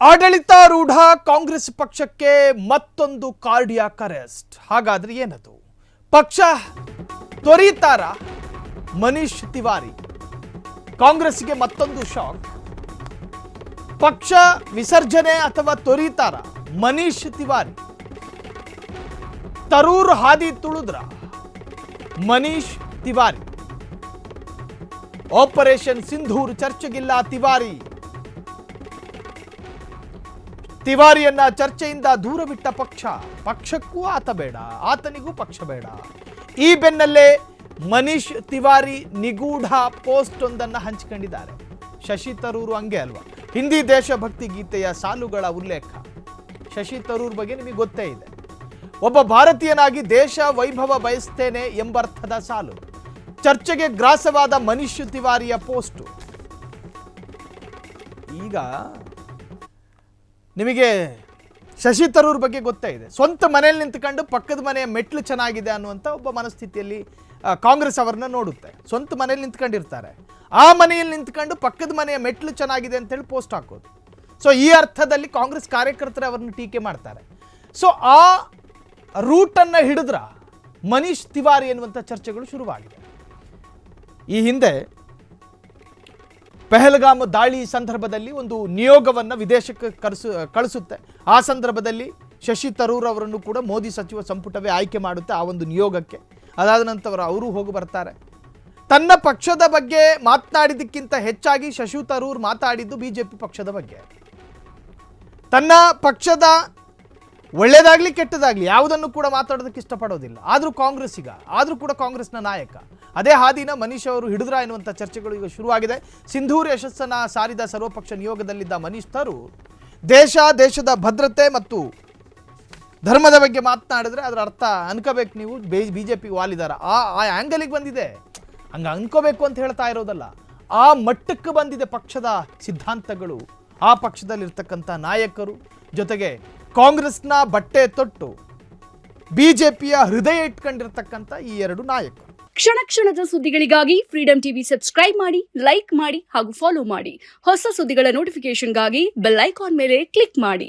ಆಡಳಿತಾರೂಢ ಕಾಂಗ್ರೆಸ್ ಪಕ್ಷಕ್ಕೆ ಮತ್ತೊಂದು ಕಾರ್ಡಿಯಾಕ್ ಅರೆಸ್ಟ್. ಹಾಗಾದ್ರೆ ಏನದು? ಪಕ್ಷ ತೊರೀತಾರ ಮನೀಶ್ ತಿವಾರಿ. ಕಾಂಗ್ರೆಸ್ಗೆ ಮತ್ತೊಂದು ಶಾಕ್. ಪಕ್ಷ ವಿಸರ್ಜನೆ ಅಥವಾ ತೊರೀತಾರ ಮನೀಶ್ ತಿವಾರಿ. ತರೂರ್ ಹಾದಿ ತುಳಿದ್ರ ಮನೀಶ್ ತಿವಾರಿ. ಆಪರೇಷನ್ ಸಿಂಧೂರ್ ಚರ್ಚೆಗಿಲ್ಲ ತಿವಾರಿ. ತಿವಾರಿಯನ್ನ ಚರ್ಚೆಯಿಂದ ದೂರವಿಟ್ಟ ಪಕ್ಷಕ್ಕೂ ಆತ ಬೇಡ, ಆತನಿಗೂ ಪಕ್ಷ ಬೇಡ. ಈ ಬೆನ್ನಲ್ಲೇ ಮನೀಶ್ ತಿವಾರಿ ನಿಗೂಢ ಪೋಸ್ಟ್ ಒಂದನ್ನು ಹಂಚಿಕೊಂಡಿದ್ದಾರೆ. ಶಶಿ ತರೂರು ಹಂಗೆ ಅಲ್ವಾ, ಹಿಂದಿ ದೇಶಭಕ್ತಿ ಗೀತೆಯ ಸಾಲುಗಳ ಉಲ್ಲೇಖ. ಶಶಿ ತರೂರ್ ಬಗ್ಗೆ ನಿಮಗೆ ಗೊತ್ತೇ ಇದೆ. ಒಬ್ಬ ಭಾರತೀಯನಾಗಿ ದೇಶ ವೈಭವ ಬಯಸ್ತೇನೆ ಎಂಬರ್ಥದ ಸಾಲು. ಚರ್ಚೆಗೆ ಗ್ರಾಸವಾದ ಮನೀಶ್ ತಿವಾರಿಯ ಪೋಸ್ಟು. ಈಗ ನಿಮಗೆ ಶಶಿ ತರೂರ್ ಬಗ್ಗೆ ಗೊತ್ತೇ ಇದೆ. ಸ್ವಂತ ಮನೆಯಲ್ಲಿ ನಿಂತ್ಕೊಂಡು ಪಕ್ಕದ ಮನೆಯ ಮೆಟ್ಲು ಚೆನ್ನಾಗಿದೆ ಅನ್ನುವಂಥ ಒಬ್ಬ ಮನಸ್ಥಿತಿಯಲ್ಲಿ ಕಾಂಗ್ರೆಸ್ ಅವರನ್ನ ನೋಡುತ್ತೆ. ಸ್ವಂತ ಮನೆಯಲ್ಲಿ ನಿಂತ್ಕೊಂಡಿರ್ತಾರೆ, ಆ ಮನೆಯಲ್ಲಿ ನಿಂತ್ಕೊಂಡು ಪಕ್ಕದ ಮನೆಯ ಮೆಟ್ಲು ಚೆನ್ನಾಗಿದೆ ಅಂತೇಳಿ ಪೋಸ್ಟ್ ಹಾಕೋದು. ಸೊ ಈ ಅರ್ಥದಲ್ಲಿ ಕಾಂಗ್ರೆಸ್ ಕಾರ್ಯಕರ್ತರು ಅವರನ್ನು ಟೀಕೆ ಮಾಡ್ತಾರೆ. ಸೊ ಆ ರೂಟನ್ನು ಹಿಡಿದ್ರ ಮನೀಶ್ ತಿವಾರಿ ಎನ್ನುವಂಥ ಚರ್ಚೆಗಳು ಶುರುವಾಗಿದೆ. ಈ ಹಿಂದೆ ಪೆಹಲ್ಗಾಮ್ ದಾಳಿ ಸಂದರ್ಭದಲ್ಲಿ ಒಂದು ನಿಯೋಗವನ್ನು ವಿದೇಶಕ್ಕೆ ಕಳಿಸುತ್ತೆ. ಆ ಸಂದರ್ಭದಲ್ಲಿ ಶಶಿ ತರೂರ್ ಅವರನ್ನು ಕೂಡ ಮೋದಿ ಸಚಿವ ಸಂಪುಟವೇ ಆಯ್ಕೆ ಮಾಡುತ್ತೆ ಆ ಒಂದು ನಿಯೋಗಕ್ಕೆ. ಅದಾದ ನಂತರ ಅವರು ಹೋಗಿ ಬರ್ತಾರೆ. ತನ್ನ ಪಕ್ಷದ ಬಗ್ಗೆ ಮಾತನಾಡಿದ್ದಕ್ಕಿಂತ ಹೆಚ್ಚಾಗಿ ಶಶಿ ತರೂರ್ ಮಾತಾಡಿದ್ದು ಬಿಜೆಪಿ ಪಕ್ಷದ ಬಗ್ಗೆ. ತನ್ನ ಪಕ್ಷದ ಒಳ್ಳೆಯದಾಗಲಿ ಕೆಟ್ಟದಾಗಲಿ ಯಾವುದನ್ನು ಕೂಡ ಮಾತಾಡೋದಕ್ಕೆ ಇಷ್ಟಪಡೋದಿಲ್ಲ. ಆದರೂ ಕೂಡ ಕಾಂಗ್ರೆಸ್ನ ನಾಯಕ. ಅದೇ ಹಾದಿನ ಮನೀಶ್ ಅವರು ಹಿಡಿದ್ರ ಎನ್ನುವಂಥ ಚರ್ಚೆಗಳು ಈಗ ಶುರುವಾಗಿದೆ. ಸಿಂಧೂರ್ ಯಶಸ್ಸನ್ನು ಸಾರಿದ ಸರ್ವಪಕ್ಷ ನಿಯೋಗದಲ್ಲಿದ್ದ ಮನೀಶ್ ತರೂರ್ ದೇಶದ ಭದ್ರತೆ ಮತ್ತು ಧರ್ಮದ ಬಗ್ಗೆ ಮಾತನಾಡಿದ್ರೆ ಅದರ ಅರ್ಥ ಅನ್ಕೋಬೇಕು ನೀವು ಬಿಜೆಪಿಗೆ ವಾಲಿದಾರ ಆ ಆ್ಯಂಗಲಿಗೆ ಬಂದಿದೆ. ಹಂಗೆ ಅನ್ಕೋಬೇಕು ಅಂತ ಹೇಳ್ತಾ ಇರೋದಲ್ಲ, ಆ ಮಟ್ಟಕ್ಕೆ ಬಂದಿದೆ ಪಕ್ಷದ ಸಿದ್ಧಾಂತಗಳು, ಆ ಪಕ್ಷದಲ್ಲಿರ್ತಕ್ಕಂಥ ನಾಯಕರು, ಜೊತೆಗೆ ಕಾಂಗ್ರೆಸ್ನ ಬಟ್ಟೆ ತೊಟ್ಟು ಬಿಜೆಪಿಯ ಹೃದಯ ಇಟ್ಕೊಂಡಿರ್ತಕ್ಕಂಥ ಈ ಎರಡು ನಾಯಕರು. ಕ್ಷಣ ಕ್ಷಣದ ಸುದ್ದಿಗಳಿಗಾಗಿ ಫ್ರೀಡಂ ಟಿವಿ ಸಬ್ಸ್ಕ್ರೈಬ್ ಮಾಡಿ, ಲೈಕ್ ಮಾಡಿ ಹಾಗೂ ಫಾಲೋ ಮಾಡಿ. ಹೊಸ ಸುದ್ದಿಗಳ ನೋಟಿಫಿಕೇಶನ್ಗಾಗಿ ಬೆಲ್ ಐಕಾನ್ ಮೇಲೆ ಕ್ಲಿಕ್ ಮಾಡಿ.